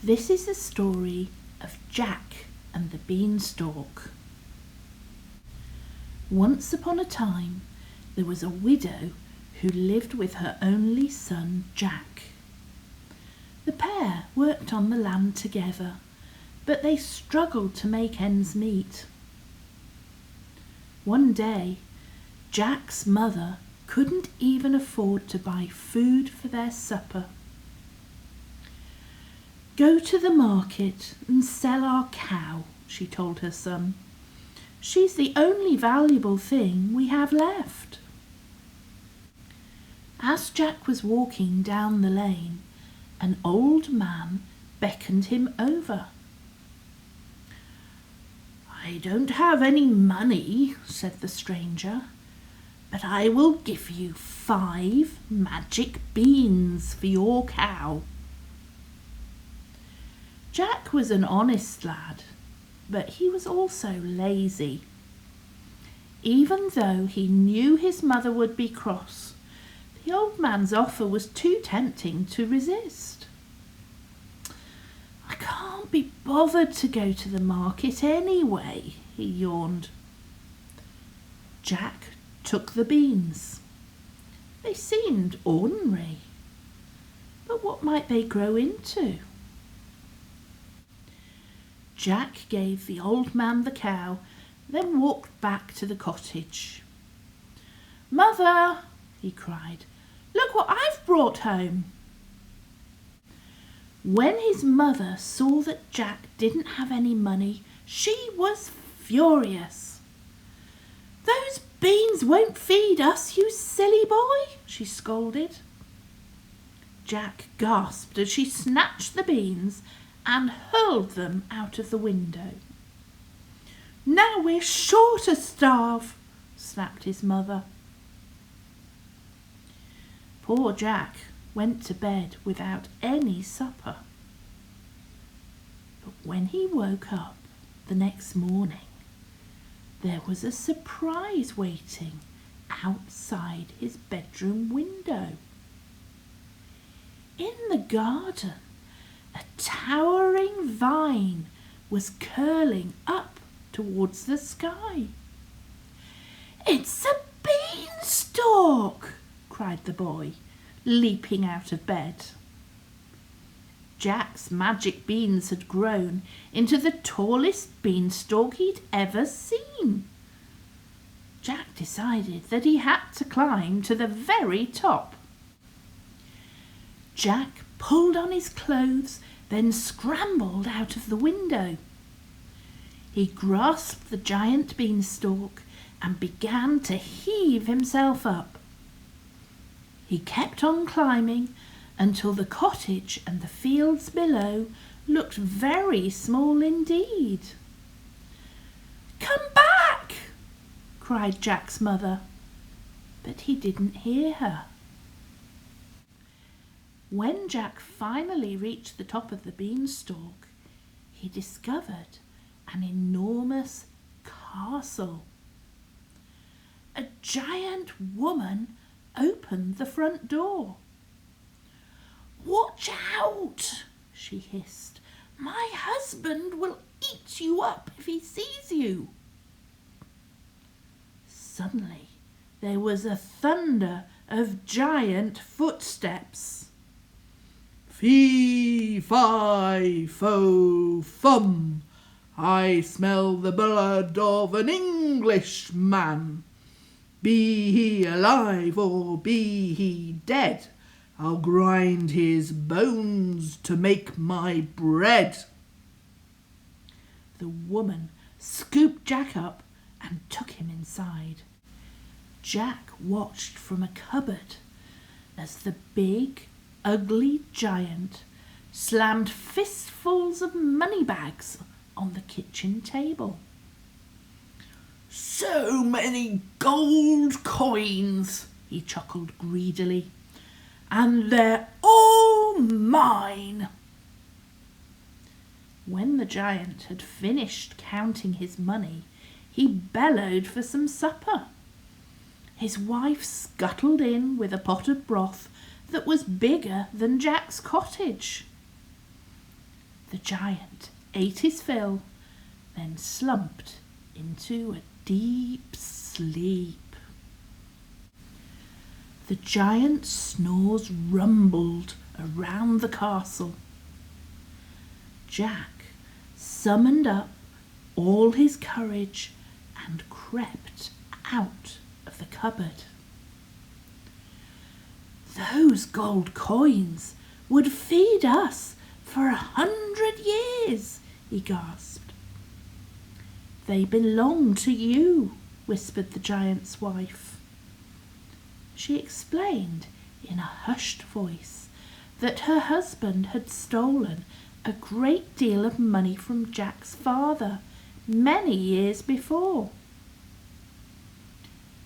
This is the story of Jack and the Beanstalk. Once upon a time, there was a widow who lived with her only son, Jack. The pair worked on the land together, but they struggled to make ends meet. One day, Jack's mother couldn't even afford to buy food for their supper. "Go to the market and sell our cow," she told her son. "She's the only valuable thing we have left." As Jack was walking down the lane, an old man beckoned him over. "I don't have any money," said the stranger, "but I will give you 5 magic beans for your cow." Jack was an honest lad, but he was also lazy. Even though he knew his mother would be cross, the old man's offer was too tempting to resist. "I can't be bothered to go to the market anyway," he yawned. Jack took the beans. They seemed ordinary, but what might they grow into? Jack gave the old man the cow, then walked back to the cottage. "Mother," he cried, "look what I've brought home." When his mother saw that Jack didn't have any money, she was furious. "Those beans won't feed us, you silly boy," she scolded. Jack gasped as she snatched the beans and hurled them out of the window. "Now we're sure to starve," snapped his mother. Poor Jack went to bed without any supper. But when he woke up the next morning, there was a surprise waiting outside his bedroom window. In the garden, a towering vine was curling up towards the sky. "It's a beanstalk!" cried the boy, leaping out of bed. Jack's magic beans had grown into the tallest beanstalk he'd ever seen. Jack decided that he had to climb to the very top. Jack pulled on his clothes, then scrambled out of the window. He grasped the giant beanstalk and began to heave himself up. He kept on climbing until the cottage and the fields below looked very small indeed. "Come back!" cried Jack's mother, but he didn't hear her. When Jack finally reached the top of the beanstalk, he discovered an enormous castle. A giant woman opened the front door. "Watch out!" she hissed. "My husband will eat you up if he sees you." Suddenly, there was a thunder of giant footsteps. "Fee, fi, fo, fum, I smell the blood of an Englishman. Be he alive or be he dead, I'll grind his bones to make my bread." The woman scooped Jack up and took him inside. Jack watched from a cupboard as the big, ugly giant slammed fistfuls of money bags on the kitchen table. "So many gold coins," he chuckled greedily, "and they're all mine." When the giant had finished counting his money, he bellowed for some supper. His wife scuttled in with a pot of broth that was bigger than Jack's cottage. The giant ate his fill, then slumped into a deep sleep. The giant's snores rumbled around the castle. Jack summoned up all his courage and crept out of the cupboard. "Those gold coins would feed us for 100 years, he gasped. "They belong to you," whispered the giant's wife. She explained in a hushed voice that her husband had stolen a great deal of money from Jack's father many years before.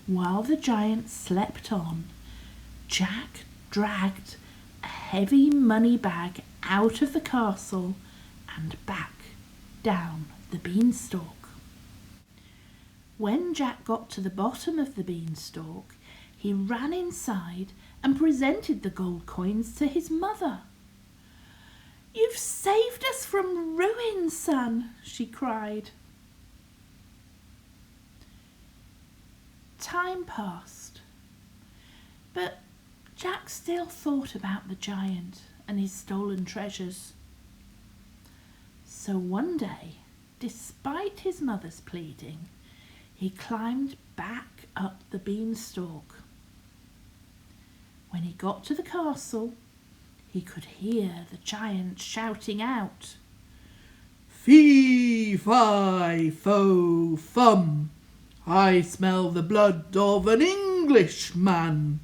While the giant slept on, Jack dragged a heavy money bag out of the castle and back down the beanstalk. When Jack got to the bottom of the beanstalk, he ran inside and presented the gold coins to his mother. "You've saved us from ruin, son," she cried. Time passed, but Jack still thought about the giant and his stolen treasures. So one day, despite his mother's pleading, he climbed back up the beanstalk. When he got to the castle, he could hear the giant shouting out, "Fee, fi, fo, fum, I smell the blood of an Englishman.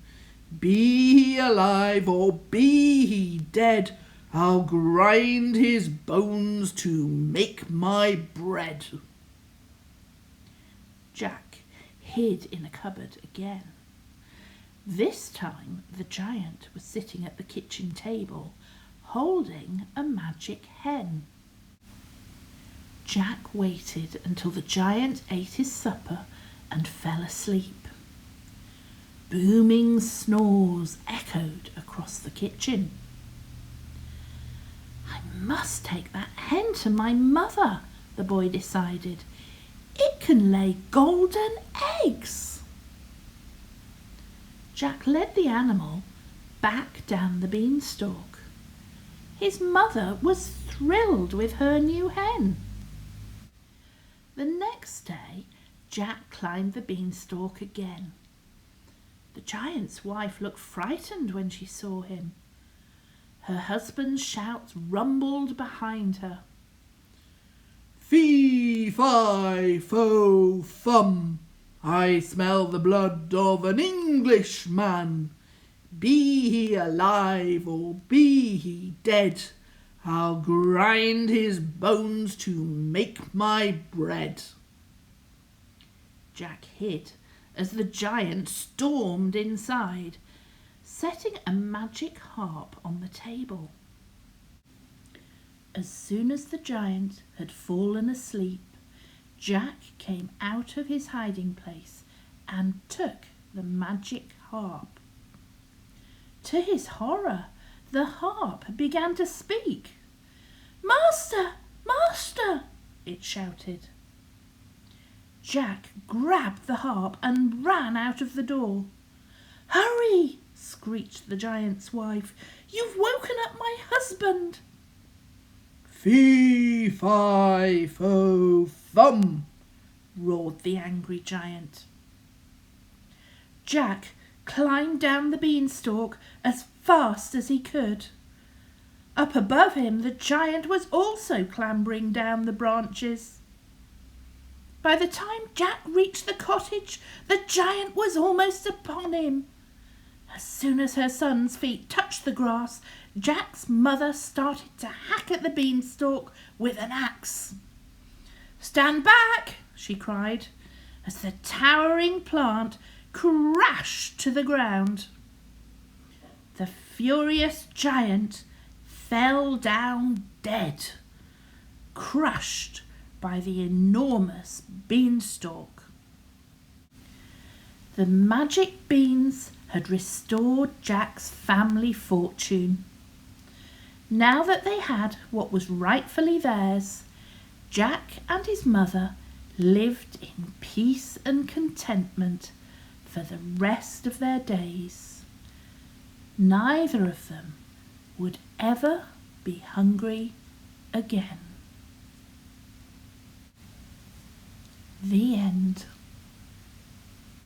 Be he alive or be he dead, I'll grind his bones to make my bread." Jack hid in a cupboard again. This time the giant was sitting at the kitchen table, holding a magic hen. Jack waited until the giant ate his supper and fell asleep. Booming snores echoed across the kitchen. "I must take that hen to my mother," the boy decided. "It can lay golden eggs." Jack led the animal back down the beanstalk. His mother was thrilled with her new hen. The next day, Jack climbed the beanstalk again. The giant's wife looked frightened when she saw him. Her husband's shouts rumbled behind her. "Fee, fi, fo, fum, I smell the blood of an Englishman. Be he alive or be he dead, I'll grind his bones to make my bread." Jack hid as the giant stormed inside, setting a magic harp on the table. As soon as the giant had fallen asleep, Jack came out of his hiding place and took the magic harp. To his horror, the harp began to speak. "Master! Master!" it shouted. Jack grabbed the harp and ran out of the door. "Hurry!" screeched the giant's wife. "You've woken up my husband!" "Fee, fi, fo, fum!" roared the angry giant. Jack climbed down the beanstalk as fast as he could. Up above him, the giant was also clambering down the branches. By the time Jack reached the cottage, the giant was almost upon him. As soon as her son's feet touched the grass, Jack's mother started to hack at the beanstalk with an axe. "Stand back!" she cried, as the towering plant crashed to the ground. The furious giant fell down dead, crushed by the enormous beanstalk. The magic beans had restored Jack's family fortune. Now that they had what was rightfully theirs, Jack and his mother lived in peace and contentment for the rest of their days. Neither of them would ever be hungry again. The end.